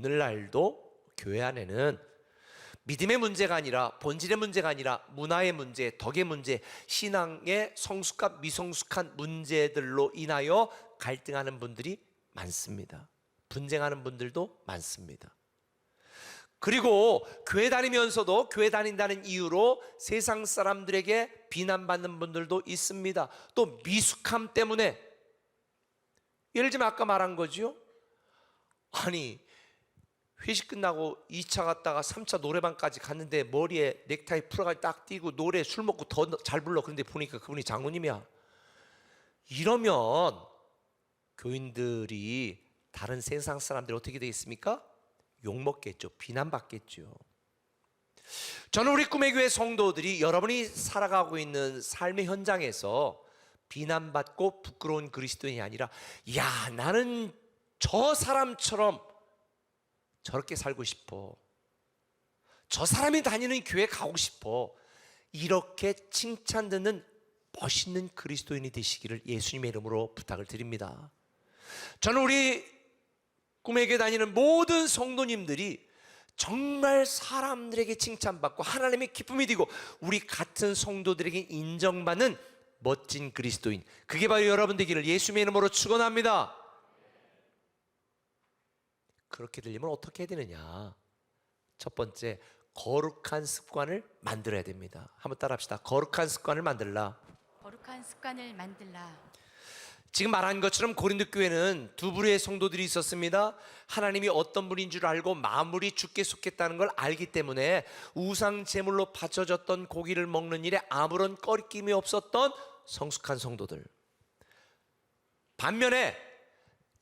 오늘날도 교회 안에는 믿음의 문제가 아니라, 본질의 문제가 아니라 문화의 문제, 덕의 문제, 신앙의 성숙한 미성숙한 문제들로 인하여 갈등하는 분들이 많습니다. 분쟁하는 분들도 많습니다. 그리고 교회 다니면서도 교회 다닌다는 이유로 세상 사람들에게 비난받는 분들도 있습니다. 또 미숙함 때문에, 예를 들면 아까 말한 거죠. 아니, 회식 끝나고 2차 갔다가 3차 노래방까지 갔는데 머리에 넥타이 풀어가지고 딱 띄고 노래 술 먹고 더 잘 불러. 그런데 보니까 그분이 장로님이야. 이러면 교인들이, 다른 세상 사람들이 어떻게 되겠습니까? 욕먹겠죠. 비난받겠죠. 저는 우리 꿈의 교회 성도들이 여러분이 살아가고 있는 삶의 현장에서 비난받고 부끄러운 그리스도인이 아니라, 야, 나는 저 사람처럼 저렇게 살고 싶어, 저 사람이 다니는 교회 가고 싶어, 이렇게 칭찬 듣는 멋있는 그리스도인이 되시기를 예수님의 이름으로 부탁을 드립니다. 저는 우리 꿈의 교회 다니는 모든 성도님들이 정말 사람들에게 칭찬받고 하나님의 기쁨이 되고 우리 같은 성도들에게 인정받는 멋진 그리스도인, 그게 바로 여러분 되기를 예수님의 이름으로 축원합니다. 그렇게 되려면 어떻게 해야 되느냐? 첫 번째, 거룩한 습관을 만들어야 됩니다. 한번 따라 합시다. 거룩한 습관을 만들라. 거룩한 습관을 만들라. 지금 말한 것처럼 고린도 교회는 두 부류의 성도들이 있었습니다. 하나님이 어떤 분인 줄 알고 만물이 주께 속했다는 걸 알기 때문에 우상 제물로 바쳐졌던 고기를 먹는 일에 아무런 꺼리낌이 없었던 성숙한 성도들. 반면에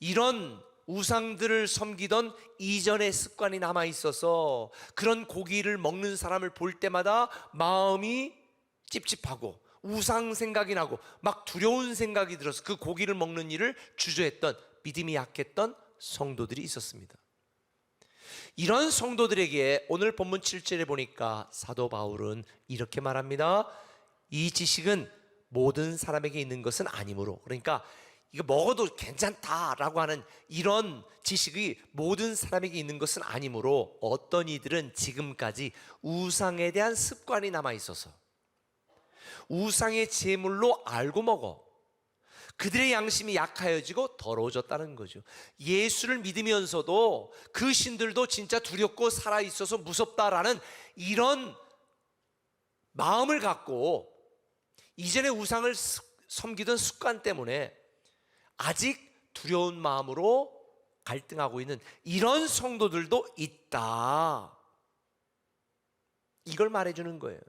이런 우상들을 섬기던 이전의 습관이 남아 있어서 그런 고기를 먹는 사람을 볼 때마다 마음이 찝찝하고 우상 생각이 나고 막 두려운 생각이 들어서 그 고기를 먹는 일을 주저했던, 믿음이 약했던 성도들이 있었습니다. 이런 성도들에게 오늘 본문 7절에 보니까 사도 바울은 이렇게 말합니다. 이 지식은 모든 사람에게 있는 것은 아니므로, 그러니까 이거 먹어도 괜찮다라고 하는 이런 지식이 모든 사람에게 있는 것은 아니므로, 어떤 이들은 지금까지 우상에 대한 습관이 남아 있어서 우상의 제물로 알고 먹어. 그들의 양심이 약하여지고 더러워졌다는 거죠. 예수를 믿으면서도 그 신들도 진짜 두렵고 살아있어서 무섭다라는 이런 마음을 갖고 이전에 우상을 섬기던 습관 때문에 아직 두려운 마음으로 갈등하고 있는 이런 성도들도 있다. 이걸 말해주는 거예요.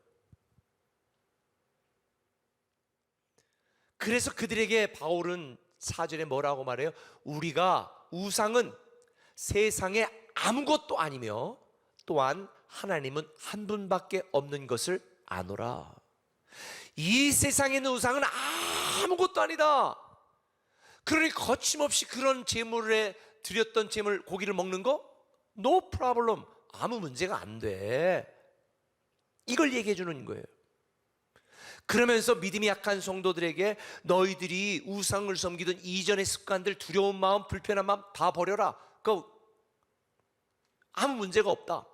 그래서 그들에게 바울은 4절에 뭐라고 말해요? 우리가, 우상은 세상에 아무것도 아니며 또한 하나님은 한 분밖에 없는 것을 아노라. 이 세상에 있는 우상은 아무것도 아니다. 그러니 거침없이 그런 제물에 드렸던 제물, 고기를 먹는 거 no problem, 아무 문제가 안 돼. 이걸 얘기해 주는 거예요. 그러면서 믿음이 약한 성도들에게 너희들이 우상을 섬기던 이전의 습관들, 두려운 마음, 불편한 마음 다 버려라. 아무 문제가 없다.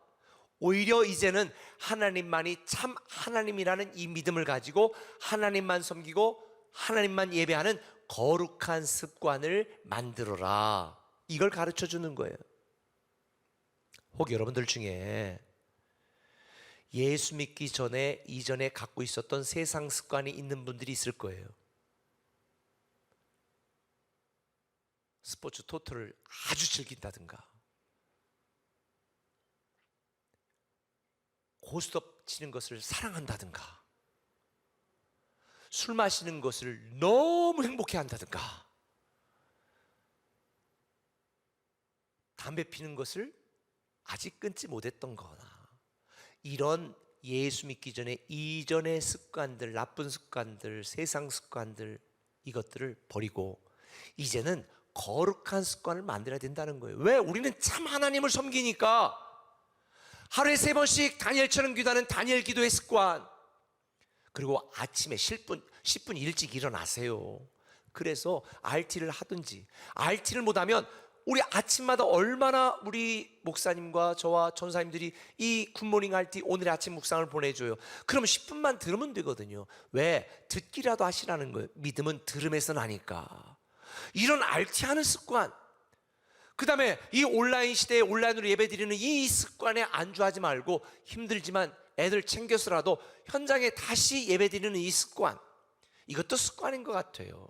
오히려 이제는 하나님만이 참 하나님이라는 이 믿음을 가지고 하나님만 섬기고 하나님만 예배하는 거룩한 습관을 만들어라. 이걸 가르쳐 주는 거예요. 혹 여러분들 중에 예수 믿기 전에 이전에 갖고 있었던 세상 습관이 있는 분들이 있을 거예요. 스포츠 토토를 아주 즐긴다든가, 고스톱 치는 것을 사랑한다든가, 술 마시는 것을 너무 행복해 한다든가, 담배 피는 것을 아직 끊지 못했던 거나, 이런 예수 믿기 전에 이전의 습관들, 나쁜 습관들, 세상 습관들, 이것들을 버리고 이제는 거룩한 습관을 만들어야 된다는 거예요. 왜? 우리는 참 하나님을 섬기니까 하루에 3번씩 다니엘처럼 기도하는 다니엘 기도의 습관, 그리고 아침에 10분 일찍 일어나세요. 그래서 RT를 하든지, RT를 못하면 우리 아침마다 얼마나 우리 목사님과 저와 전사님들이 이 굿모닝 RT 오늘의 아침 묵상을 보내줘요. 그럼 10분만 들으면 되거든요. 왜? 듣기라도 하시라는 거예요. 믿음은 들음에서 나니까. 이런 RT 하는 습관, 그 다음에 이 온라인 시대에 온라인으로 예배드리는 이 습관에 안주하지 말고 힘들지만 애들 챙겨서라도 현장에 다시 예배드리는 이 습관, 이것도 습관인 것 같아요.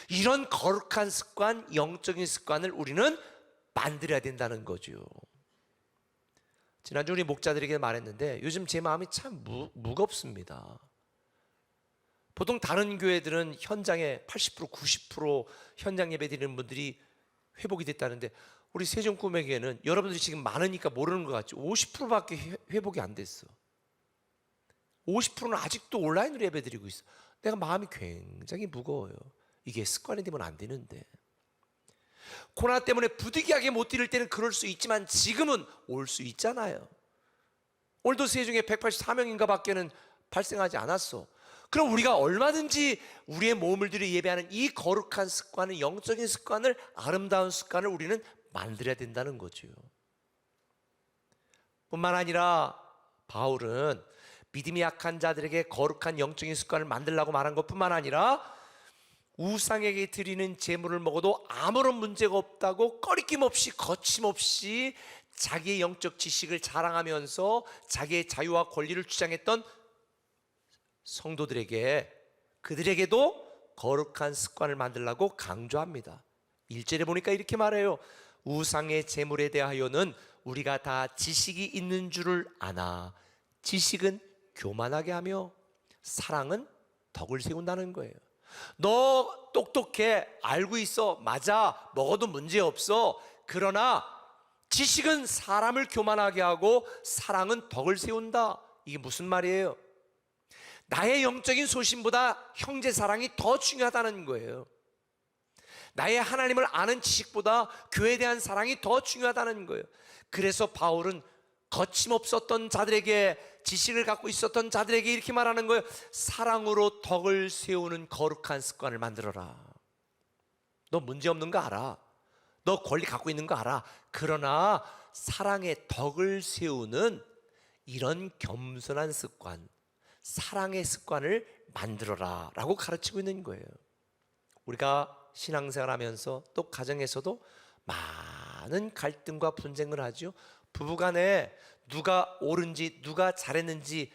이런 거룩한 습관, 영적인 습관을 우리는 만들어야 된다는 거죠. 지난주 우리 목자들에게 말했는데 요즘 제 마음이 참 무겁습니다. 보통 다른 교회들은 현장에 80%, 90% 현장 예배 드리는 분들이 회복이 됐다는데 우리 세종꿈에게는 여러분들이 지금 많으니까 모르는 것 같죠. 50%밖에 회복이 안 됐어. 50%는 아직도 온라인으로 예배 드리고 있어. 내가 마음이 굉장히 무거워요. 이게 습관이 되면 안 되는데. 코로나 때문에 부득이하게 못 드릴 때는 그럴 수 있지만 지금은 올 수 있잖아요. 오늘도 세종에 184명인가 밖에는 발생하지 않았어. 그럼 우리가 얼마든지 우리의 몸을 들여 예배하는 이 거룩한 습관을, 영적인 습관을, 아름다운 습관을 우리는 만들어야 된다는 거죠. 뿐만 아니라 바울은 믿음이 약한 자들에게 거룩한 영적인 습관을 만들라고 말한 것뿐만 아니라 우상에게 드리는 제물을 먹어도 아무런 문제가 없다고 꺼리낌 없이 거침없이 자기의 영적 지식을 자랑하면서 자기의 자유와 권리를 주장했던 성도들에게, 그들에게도 거룩한 습관을 만들라고 강조합니다. 1절에 보니까 이렇게 말해요. 우상의 제물에 대하여는 우리가 다 지식이 있는 줄을 아나 지식은 교만하게 하며 사랑은 덕을 세운다는 거예요. 너 똑똑해, 알고 있어, 맞아, 먹어도 문제 없어. 그러나 지식은 사람을 교만하게 하고 사랑은 덕을 세운다. 이게 무슨 말이에요? 나의 영적인 소신보다 형제 사랑이 더 중요하다는 거예요. 나의 하나님을 아는 지식보다 교회에 대한 사랑이 더 중요하다는 거예요. 그래서 바울은 거침없었던 자들에게, 지식을 갖고 있었던 자들에게 이렇게 말하는 거예요. 사랑으로 덕을 세우는 거룩한 습관을 만들어라. 너 문제 없는 거 알아. 너 권리 갖고 있는 거 알아. 그러나 사랑의 덕을 세우는 이런 겸손한 습관, 사랑의 습관을 만들어라 라고 가르치고 있는 거예요. 우리가 신앙생활 하면서 또 가정에서도 많은 갈등과 분쟁을 하죠. 부부간에 누가 옳은지 누가 잘했는지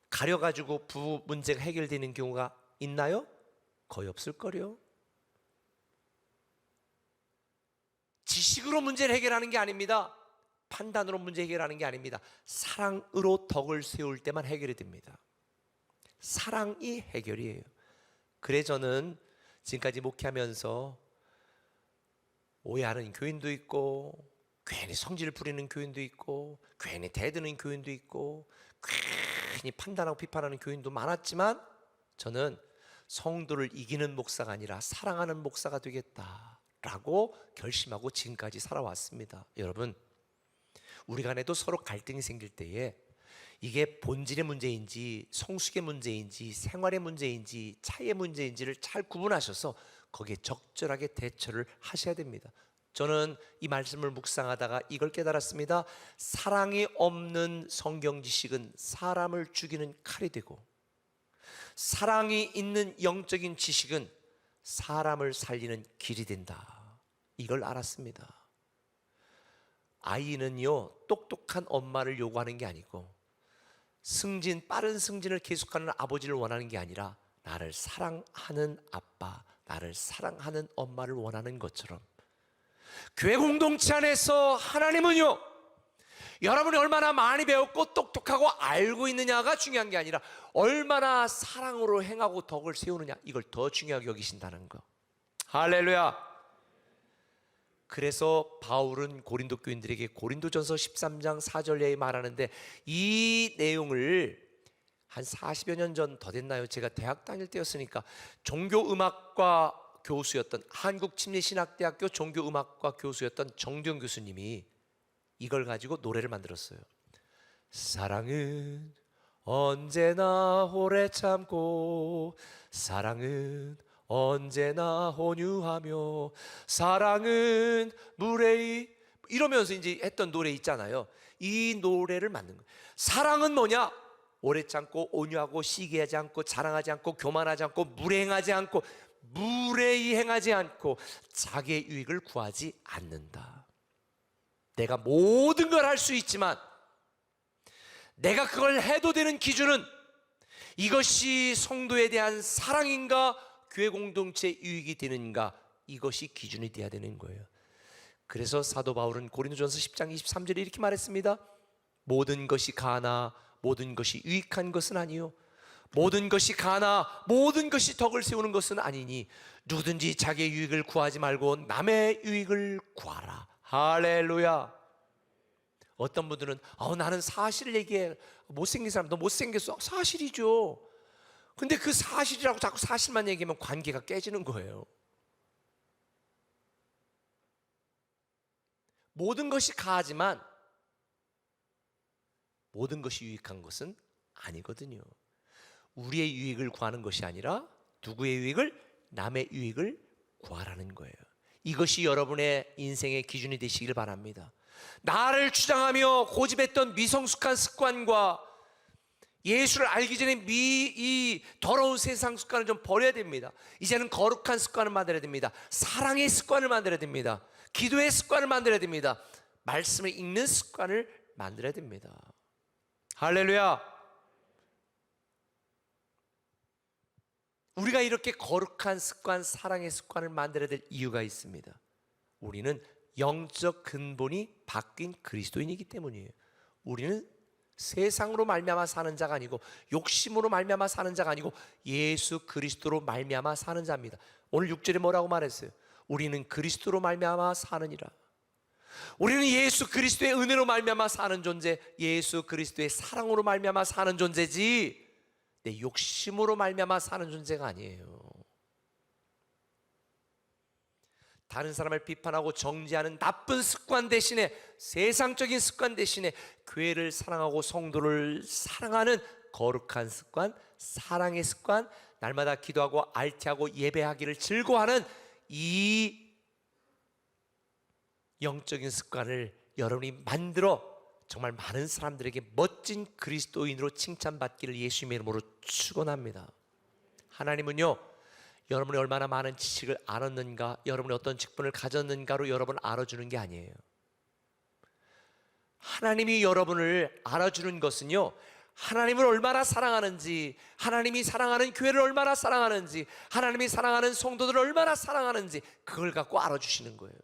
가려가지고 부부 문제가 해결되는 경우가 있나요? 거의 없을 거요. 지식으로 문제를 해결하는 게 아닙니다. 판단으로 문제 해결하는 게 아닙니다. 사랑으로 덕을 세울 때만 해결이 됩니다. 사랑이 해결이에요. 그래 저는 지금까지 목회하면서 오해하는 교인도 있고, 괜히 성질을 부리는 교인도 있고, 괜히 대드는 교인도 있고, 괜히 판단하고 비판하는 교인도 많았지만 저는 성도를 이기는 목사가 아니라 사랑하는 목사가 되겠다라고 결심하고 지금까지 살아왔습니다. 여러분, 우리 간에도 서로 갈등이 생길 때에 이게 본질의 문제인지 성숙의 문제인지 생활의 문제인지 차이의 문제인지를 잘 구분하셔서 거기에 적절하게 대처를 하셔야 됩니다. 저는 이 말씀을 묵상하다가 이걸 깨달았습니다. 사랑이 없는 성경 지식은 사람을 죽이는 칼이 되고, 사랑이 있는 영적인 지식은 사람을 살리는 길이 된다. 이걸 알았습니다. 아이는요, 똑똑한 엄마를 요구하는 게 아니고 빠른 승진을 계속하는 아버지를 원하는 게 아니라 나를 사랑하는 아빠, 나를 사랑하는 엄마를 원하는 것처럼 교회 공동체 안에서 하나님은요, 여러분이 얼마나 많이 배웠고 똑똑하고 알고 있느냐가 중요한 게 아니라 얼마나 사랑으로 행하고 덕을 세우느냐, 이걸 더 중요하게 여기신다는 거. 할렐루야. 그래서 바울은 고린도 교인들에게 고린도전서 13장 4절에 말하는데, 이 내용을 한 40여 년 전 더 됐나요? 제가 대학 다닐 때였으니까 종교음악과 교수였던, 한국침례신학대학교 종교음악과 교수였던 정두영 교수님이 이걸 가지고 노래를 만들었어요. 사랑은 언제나 오래 참고 사랑은 언제나 온유하며 사랑은 무례히, 이러면서 이제 했던 노래 있잖아요. 이 노래를 만든 거예요. 사랑은 뭐냐? 오래 참고 온유하고 시기하지 않고 자랑하지 않고 교만하지 않고 무례행하지 않고 무례히 행하지 않고 자기의 유익을 구하지 않는다. 내가 모든 걸 할 수 있지만 내가 그걸 해도 되는 기준은 이것이 성도에 대한 사랑인가 교회 공동체 유익이 되는가, 이것이 기준이 되어야 되는 거예요. 그래서 사도 바울은 고린도전서 10장 23절에 이렇게 말했습니다. 모든 것이 가나 모든 것이 유익한 것은 아니요 모든 것이 가나 모든 것이 덕을 세우는 것은 아니니 누구든지 자기의 유익을 구하지 말고 남의 유익을 구하라. 할렐루야. 어떤 분들은 나는 사실을 얘기해. 못생긴 사람, 너 못생겼어. 사실이죠. 근데 그 사실이라고 자꾸 사실만 얘기하면 관계가 깨지는 거예요. 모든 것이 가하지만 모든 것이 유익한 것은 아니거든요. 우리의 유익을 구하는 것이 아니라 누구의 유익을? 남의 유익을 구하라는 거예요. 이것이 여러분의 인생의 기준이 되시길 바랍니다. 나를 주장하며 고집했던 미성숙한 습관과 예수를 알기 전에 이 더러운 세상 습관을 좀 버려야 됩니다. 이제는 거룩한 습관을 만들어야 됩니다. 사랑의 습관을 만들어야 됩니다. 기도의 습관을 만들어야 됩니다. 말씀을 읽는 습관을 만들어야 됩니다. 할렐루야. 우리가 이렇게 거룩한 습관, 사랑의 습관을 만들어야 될 이유가 있습니다. 우리는 영적 근본이 바뀐 그리스도인이기 때문이에요. 우리는 세상으로 말미암아 사는 자가 아니고 욕심으로 말미암아 사는 자가 아니고 예수 그리스도로 말미암아 사는 자입니다. 오늘 6절에 뭐라고 말했어요? 우리는 그리스도로 말미암아 사느니라. 우리는 예수 그리스도의 은혜로 말미암아 사는 존재, 예수 그리스도의 사랑으로 말미암아 사는 존재지 내 욕심으로 말미암아 사는 존재가 아니에요. 다른 사람을 비판하고 정죄하는 나쁜 습관 대신에, 세상적인 습관 대신에 교회를 사랑하고 성도를 사랑하는 거룩한 습관, 사랑의 습관, 날마다 기도하고 알티하고 예배하기를 즐거워하는 이 영적인 습관을 여러분이 만들어 정말 많은 사람들에게 멋진 그리스도인으로 칭찬받기를 예수님의 이름으로 축원합니다. 하나님은요, 여러분이 얼마나 많은 지식을 알았는가, 여러분이 어떤 직분을 가졌는가로 여러분을 알아주는 게 아니에요. 하나님이 여러분을 알아주는 것은요, 하나님을 얼마나 사랑하는지, 하나님이 사랑하는 교회를 얼마나 사랑하는지, 하나님이 사랑하는 성도들을 얼마나 사랑하는지 그걸 갖고 알아주시는 거예요.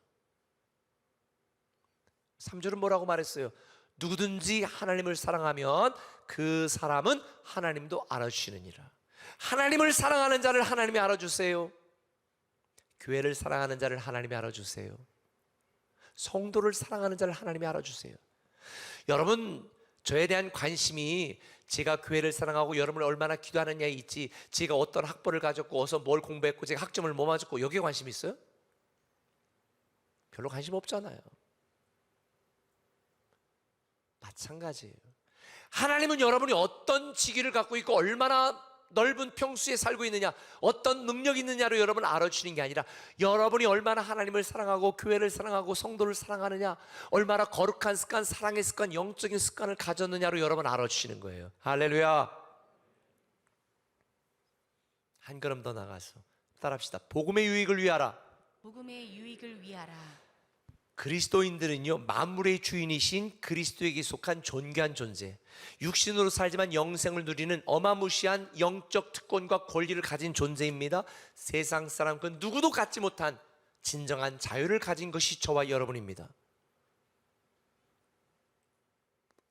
3절은 뭐라고 말했어요? 누구든지 하나님을 사랑하면 그 사람은 하나님도 알아주시느니라. 하나님을 사랑하는 자를 하나님이 알아주세요. 교회를 사랑하는 자를 하나님이 알아주세요. 성도를 사랑하는 자를 하나님이 알아주세요. 여러분, 저에 대한 관심이 제가 교회를 사랑하고 여러분을 얼마나 기도하느냐에 있지, 제가 어떤 학벌을 가졌고 어서 뭘 공부했고 제가 학점을 뭐 맞았고 여기에 관심이 있어요? 별로 관심 없잖아요. 마찬가지예요. 하나님은 여러분이 어떤 직위를 갖고 있고 얼마나 넓은 평수에 살고 있느냐, 어떤 능력이 있느냐로 여러분을 알아주시는 게 아니라 여러분이 얼마나 하나님을 사랑하고 교회를 사랑하고 성도를 사랑하느냐, 얼마나 거룩한 습관, 사랑의 습관, 영적인 습관을 가졌느냐로 여러분을 알아주시는 거예요. 할렐루야. 한 걸음 더 나가서 따라합시다. 복음의 유익을 위하라. 복음의 유익을 위하라. 그리스도인들은요, 만물의 주인이신 그리스도에게 속한 존귀한 존재, 육신으로 살지만 영생을 누리는 어마무시한 영적 특권과 권리를 가진 존재입니다. 세상 사람 그 누구도 갖지 못한 진정한 자유를 가진 것이 저와 여러분입니다.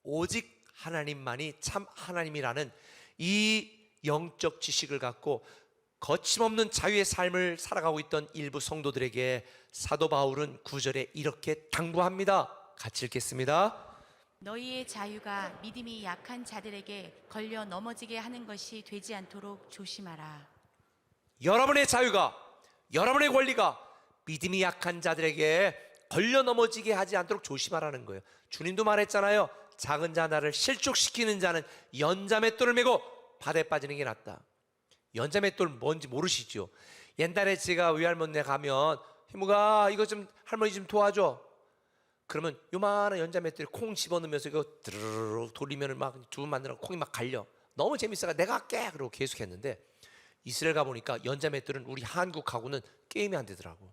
오직 하나님만이 참 하나님이라는 이 영적 지식을 갖고 거침없는 자유의 삶을 살아가고 있던 일부 성도들에게 사도 바울은 9절에 이렇게 당부합니다. 같이 읽겠습니다. 너희의 자유가 믿음이 약한 자들에게 걸려 넘어지게 하는 것이 되지 않도록 조심하라. 여러분의 자유가, 여러분의 권리가 믿음이 약한 자들에게 걸려 넘어지게 하지 않도록 조심하라는 거예요. 주님도 말했잖아요. 작은 자 나를 실족시키는 자는 연자맷돌을 메고 바다에 빠지는 게 낫다. 연자맷돌 뭔지 모르시죠? 옛날에 제가 외할머니네 가면 희무가 이거 좀 할머니 좀 도와줘. 그러면 요만한 연자맷돌에 콩 집어넣으면서 이거 드르르 돌리면 막 두부 만들어 콩이 막 갈려. 너무 재밌어가 내가 할게 그러고 계속 했는데 이스라엘 가보니까 연자맷돌은 우리 한국하고는 게임이 안 되더라고.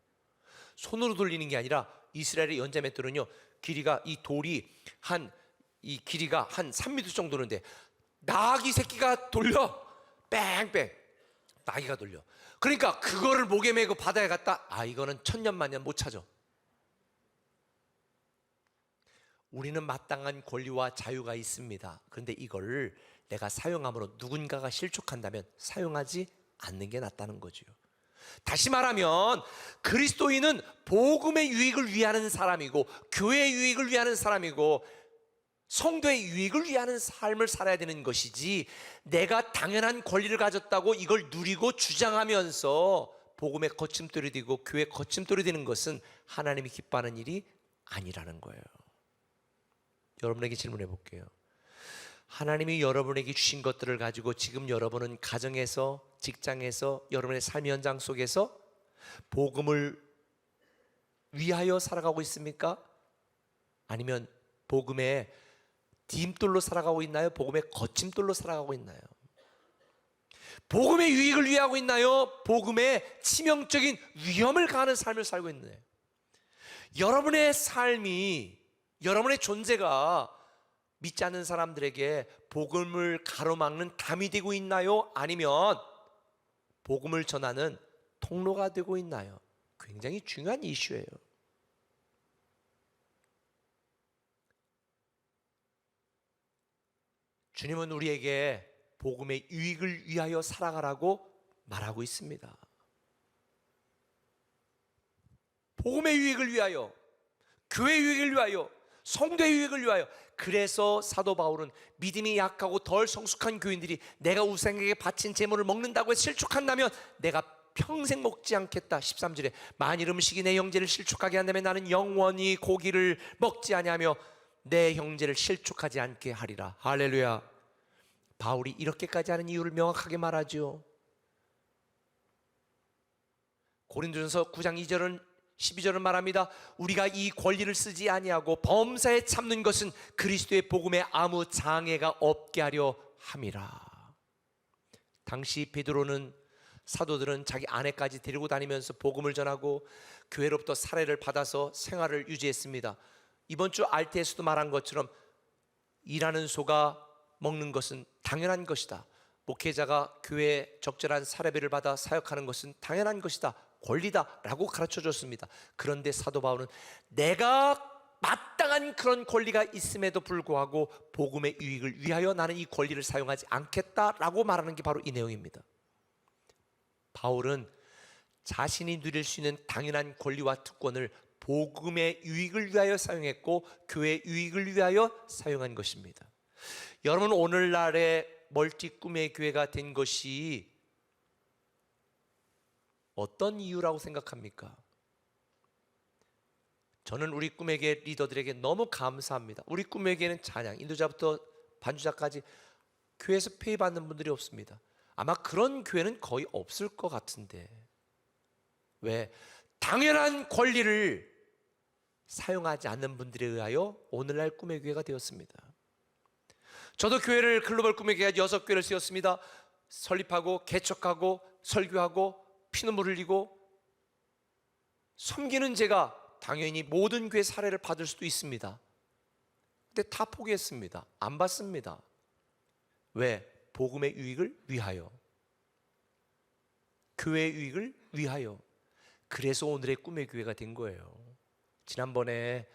손으로 돌리는 게 아니라 이스라엘의 연자맷돌은요, 길이가 이 돌이 이 길이가 한 3m 정도는데 나귀 새끼가 돌려. 뺑뺑 나귀가 돌려. 그러니까 그거를 목에 메고 바다에 갔다, 이거는 천년만년 못 찾아. 우리는 마땅한 권리와 자유가 있습니다. 그런데 이걸 내가 사용함으로 누군가가 실족한다면 사용하지 않는 게 낫다는 거죠. 다시 말하면 그리스도인은 복음의 유익을 위하는 사람이고 교회의 유익을 위하는 사람이고 성도의 유익을 위하는 삶을 살아야 되는 것이지, 내가 당연한 권리를 가졌다고 이걸 누리고 주장하면서 복음의 거침돌이 되고 교회의 거침돌이 되는 것은 하나님이 기뻐하는 일이 아니라는 거예요. 여러분에게 질문해 볼게요. 하나님이 여러분에게 주신 것들을 가지고 지금 여러분은 가정에서, 직장에서, 여러분의 삶의 현장 속에서 복음을 위하여 살아가고 있습니까? 아니면 복음의 딤돌로 살아가고 있나요? 복음의 거침돌로 살아가고 있나요? 복음의 유익을 위하고 있나요? 복음의 치명적인 위험을 가하는 삶을 살고 있나요? 여러분의 삶이, 여러분의 존재가 믿지 않는 사람들에게 복음을 가로막는 담이 되고 있나요? 아니면 복음을 전하는 통로가 되고 있나요? 굉장히 중요한 이슈예요. 주님은 우리에게 복음의 유익을 위하여 살아가라고 말하고 있습니다. 복음의 유익을 위하여, 교회의 유익을 위하여, 성도의 유익을 위하여. 그래서 사도 바울은 믿음이 약하고 덜 성숙한 교인들이 내가 우상에게 바친 제물을 먹는다고 해서 실족한다면 내가 평생 먹지 않겠다. 13절에 만일 음식이 내 형제를 실족하게 한다면 나는 영원히 고기를 먹지 아니하며 내 형제를 실족하지 않게 하리라. 할렐루야. 바울이 이렇게까지 하는 이유를 명확하게 말하죠. 고린도전서 9장 2절은 12절은 말합니다. 우리가 이 권리를 쓰지 아니하고 범사에 참는 것은 그리스도의 복음에 아무 장애가 없게 하려 함이라. 당시 베드로는, 사도들은 자기 아내까지 데리고 다니면서 복음을 전하고 교회로부터 사례를 받아서 생활을 유지했습니다. 이번 주 알테에서도 말한 것처럼 일하는 소가 먹는 것은 당연한 것이다. 목회자가 교회에 적절한 사례비를 받아 사역하는 것은 당연한 것이다. 권리다 라고 가르쳐 줬습니다. 그런데 사도 바울은 내가 마땅한 그런 권리가 있음에도 불구하고 복음의 유익을 위하여 나는 이 권리를 사용하지 않겠다라고 말하는 게 바로 이 내용입니다. 바울은 자신이 누릴 수 있는 당연한 권리와 특권을 복음의 유익을 위하여 사용했고 교회의 유익을 위하여 사용한 것입니다. 여러분, 오늘날의 멀티 꿈의 교회가 된 것이 어떤 이유라고 생각합니까? 저는 우리 꿈의 교회 리더들에게 너무 감사합니다. 우리 꿈의 교회는 찬양, 인도자부터 반주자까지 교회에서 페이받는 분들이 없습니다. 아마 그런 교회는 거의 없을 것 같은데, 왜? 당연한 권리를 사용하지 않는 분들에 의하여 오늘날 꿈의 교회가 되었습니다. 저도 교회를, 글로벌 꿈의 교회가 6교회를 세웠습니다. 설립하고 개척하고 설교하고 피눈물 흘리고 섬기는 제가 당연히 모든 교회 사례를 받을 수도 있습니다. 근데 다 포기했습니다. 안 받습니다. 왜? 복음의 유익을 위하여, 교회의 유익을 위하여. 그래서 오늘의 꿈의 교회가 된 거예요. 지난번에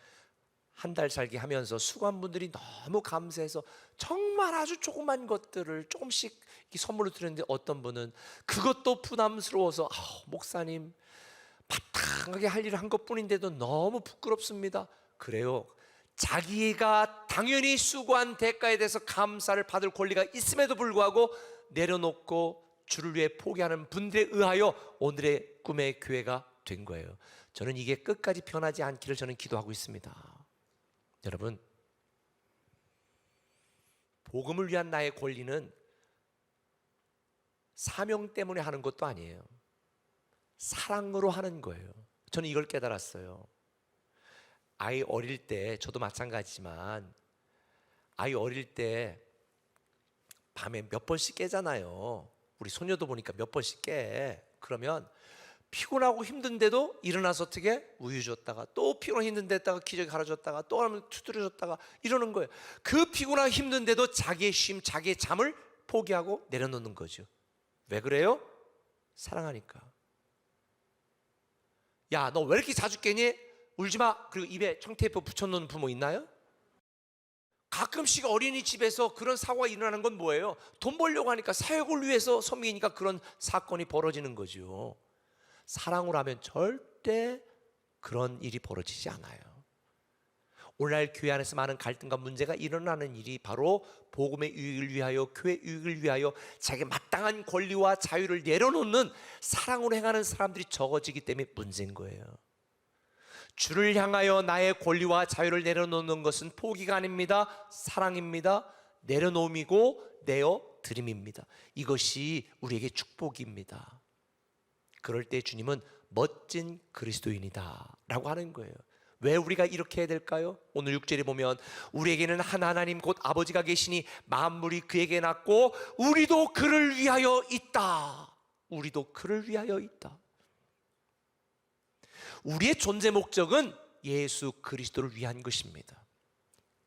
한 달 살기 하면서 수관분들이 너무 감사해서 정말 아주 조그만 것들을 조금씩 선물로 드렸는데, 어떤 분은 그것도 부담스러워서 목사님 마땅하게 할 일을 한 것뿐인데도 너무 부끄럽습니다. 그래요. 자기가 당연히 수고한 대가에 대해서 감사를 받을 권리가 있음에도 불구하고 내려놓고 주를 위해 포기하는 분들에 의하여 오늘의 꿈의 교회가 된 거예요. 저는 이게 끝까지 변하지 않기를 저는 기도하고 있습니다. 여러분, 복음을 위한 나의 권리는 사명 때문에 하는 것도 아니에요. 사랑으로 하는 거예요. 저는 이걸 깨달았어요. 아이 어릴 때, 저도 마찬가지지만 아이 어릴 때 밤에 몇 번씩 깨잖아요. 우리 소녀도 보니까 몇 번씩 깨. 그러면 피곤하고 힘든데도 일어나서 어떻게 우유 줬다가 또 피곤하고 힘든데다가 기저귀 갈아줬다가 또 하면 두드려줬다가 이러는 거예요. 그 피곤하고 힘든데도 자기의 쉼, 자기의 잠을 포기하고 내려놓는 거죠. 왜 그래요? 사랑하니까. 야, 너 왜 이렇게 자주 깨니? 울지 마. 그리고 입에 청테이프 붙여놓는 부모 있나요? 가끔씩 어린이집에서 그런 사고가 일어나는 건 뭐예요? 돈 벌려고 하니까, 사역을 위해서 섬기니까 그런 사건이 벌어지는 거죠. 사랑으로 하면 절대 그런 일이 벌어지지 않아요. 오늘날 교회 안에서 많은 갈등과 문제가 일어나는 일이 바로 복음의 유익을 위하여, 교회 유익을 위하여 자기 마땅한 권리와 자유를 내려놓는 사랑으로 행하는 사람들이 적어지기 때문에 문제인 거예요. 주를 향하여 나의 권리와 자유를 내려놓는 것은 포기가 아닙니다. 사랑입니다. 내려놓음이고 내어드림입니다. 이것이 우리에게 축복입니다. 그럴 때 주님은 멋진 그리스도인이다 라고 하는 거예요. 왜 우리가 이렇게 해야 될까요? 오늘 6절에 보면 우리에게는 한 하나님 곧 아버지가 계시니 만물이 그에게 났고 우리도 그를 위하여 있다. 우리도 그를 위하여 있다. 우리의 존재 목적은 예수 그리스도를 위한 것입니다.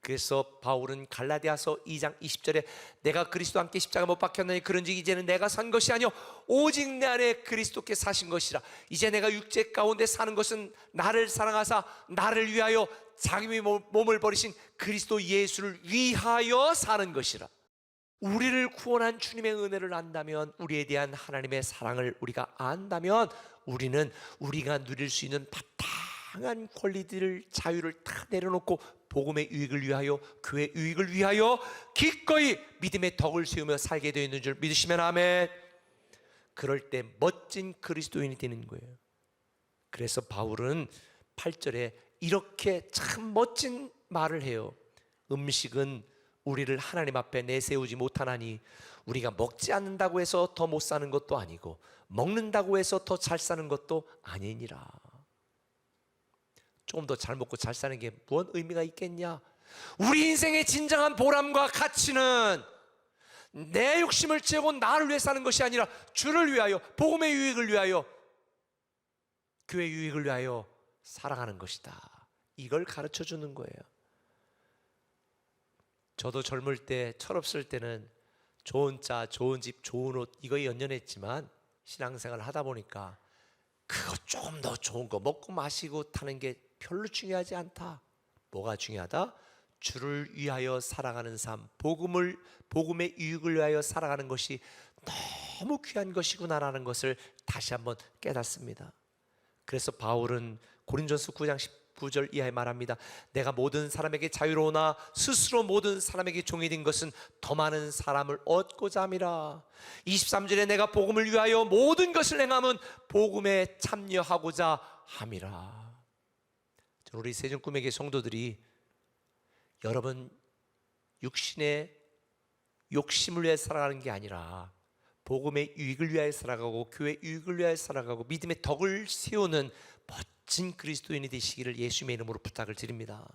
그래서 바울은 갈라디아서 2장 20절에 내가 그리스도와 함께 십자가 못 박혔나니 그런즉 이제는 내가 산 것이 아니요 오직 내 안에 그리스도께 사신 것이라. 이제 내가 육체 가운데 사는 것은 나를 사랑하사 나를 위하여 자기 몸을 버리신 그리스도 예수를 위하여 사는 것이라. 우리를 구원한 주님의 은혜를 안다면, 우리에 대한 하나님의 사랑을 우리가 안다면, 우리는 우리가 누릴 수 있는 바탕한 권리들을, 자유를 다 내려놓고 복음의 유익을 위하여, 교회의 유익을 위하여 기꺼이 믿음의 덕을 세우며 살게 되어 있는 줄 믿으시면 아멘. 그럴 때 멋진 그리스도인이 되는 거예요. 그래서 바울은 8절에 이렇게 참 멋진 말을 해요. 음식은 우리를 하나님 앞에 내세우지 못하나니 우리가 먹지 않는다고 해서 더 못 사는 것도 아니고 먹는다고 해서 더 잘 사는 것도 아니니라. 조금 더 잘 먹고 잘 사는 게 무슨 의미가 있겠냐? 우리 인생의 진정한 보람과 가치는 내 욕심을 채우고 나를 위해 사는 것이 아니라 주를 위하여, 복음의 유익을 위하여, 교회의 유익을 위하여 살아가는 것이다. 이걸 가르쳐 주는 거예요. 저도 젊을 때, 철없을 때는 좋은 차, 좋은 집, 좋은 옷 이거에 연연했지만 신앙생활을 하다 보니까 그거 조금 더 좋은 거 먹고 마시고 타는 게 별로 중요하지 않다. 뭐가 중요하다? 주를 위하여 살아가는 삶, 복음의 유익을 위하여 살아가는 것이 너무 귀한 것이구나라는 것을 다시 한번 깨닫습니다. 그래서 바울은 고린도전서 9장 19절 이하에 말합니다. 내가 모든 사람에게 자유로우나 스스로 모든 사람에게 종이 된 것은 더 많은 사람을 얻고자 함이라. 23절에 내가 복음을 위하여 모든 것을 행함은 복음에 참여하고자 함이라. 우리 세종꿈에게 성도들이 여러분 육신의 욕심을 위해 살아가는 게 아니라 복음의 유익을 위하여 살아가고 교회의 유익을 위하여 살아가고 믿음의 덕을 세우는 멋진 그리스도인이 되시기를 예수님의 이름으로 부탁을 드립니다.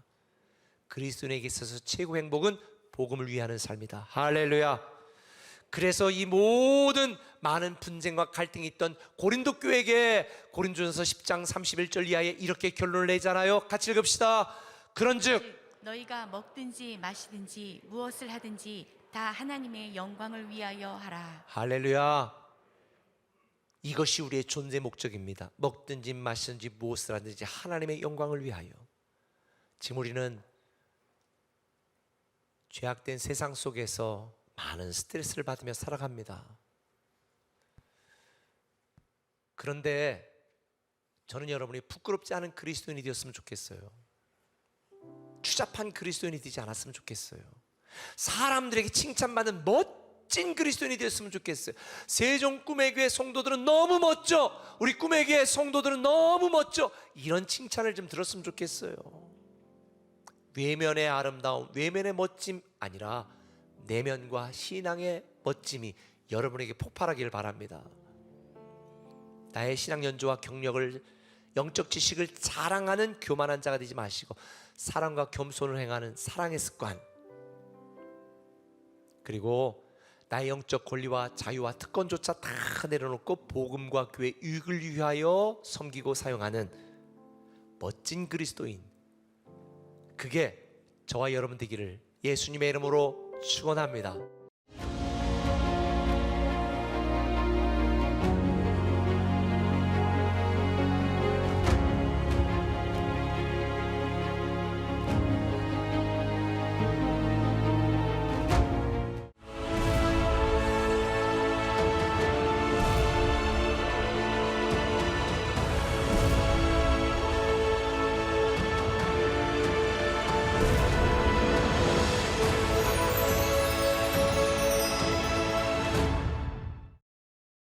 그리스도인에게 있어서 최고 행복은 복음을 위하는 삶이다. 할렐루야. 그래서 이 모든 많은 분쟁과 갈등이 있던 고린도 교회에게 고린도전서 10장 31절 이하에 이렇게 결론을 내잖아요. 같이 읽읍시다. 그런즉 너희가 먹든지 마시든지 무엇을 하든지 다 하나님의 영광을 위하여 하라. 할렐루야. 이것이 우리의 존재 목적입니다. 먹든지 마시든지 무엇을 하든지 하나님의 영광을 위하여. 지금 우리는 죄악된 세상 속에서 많은 스트레스를 받으며 살아갑니다. 그런데 저는 여러분이 부끄럽지 않은 그리스도인이 되었으면 좋겠어요. 추잡한 그리스도인이 되지 않았으면 좋겠어요. 사람들에게 칭찬받는 멋진 그리스도인이 되었으면 좋겠어요. 세종 꿈의교회 성도들은 너무 멋져, 우리 꿈의교회 성도들은 너무 멋져, 이런 칭찬을 좀 들었으면 좋겠어요. 외면의 아름다움, 외면의 멋짐 아니라 내면과 신앙의 멋짐이 여러분에게 폭발하기를 바랍니다. 나의 신앙 연조와 경력을, 영적 지식을 자랑하는 교만한 자가 되지 마시고 사랑과 겸손을 행하는 사랑의 습관, 그리고 나의 영적 권리와 자유와 특권조차 다 내려놓고 복음과 교회 유익을 위하여 섬기고 사용하는 멋진 그리스도인, 그게 저와 여러분 되기를 예수님의 이름으로 축원합니다.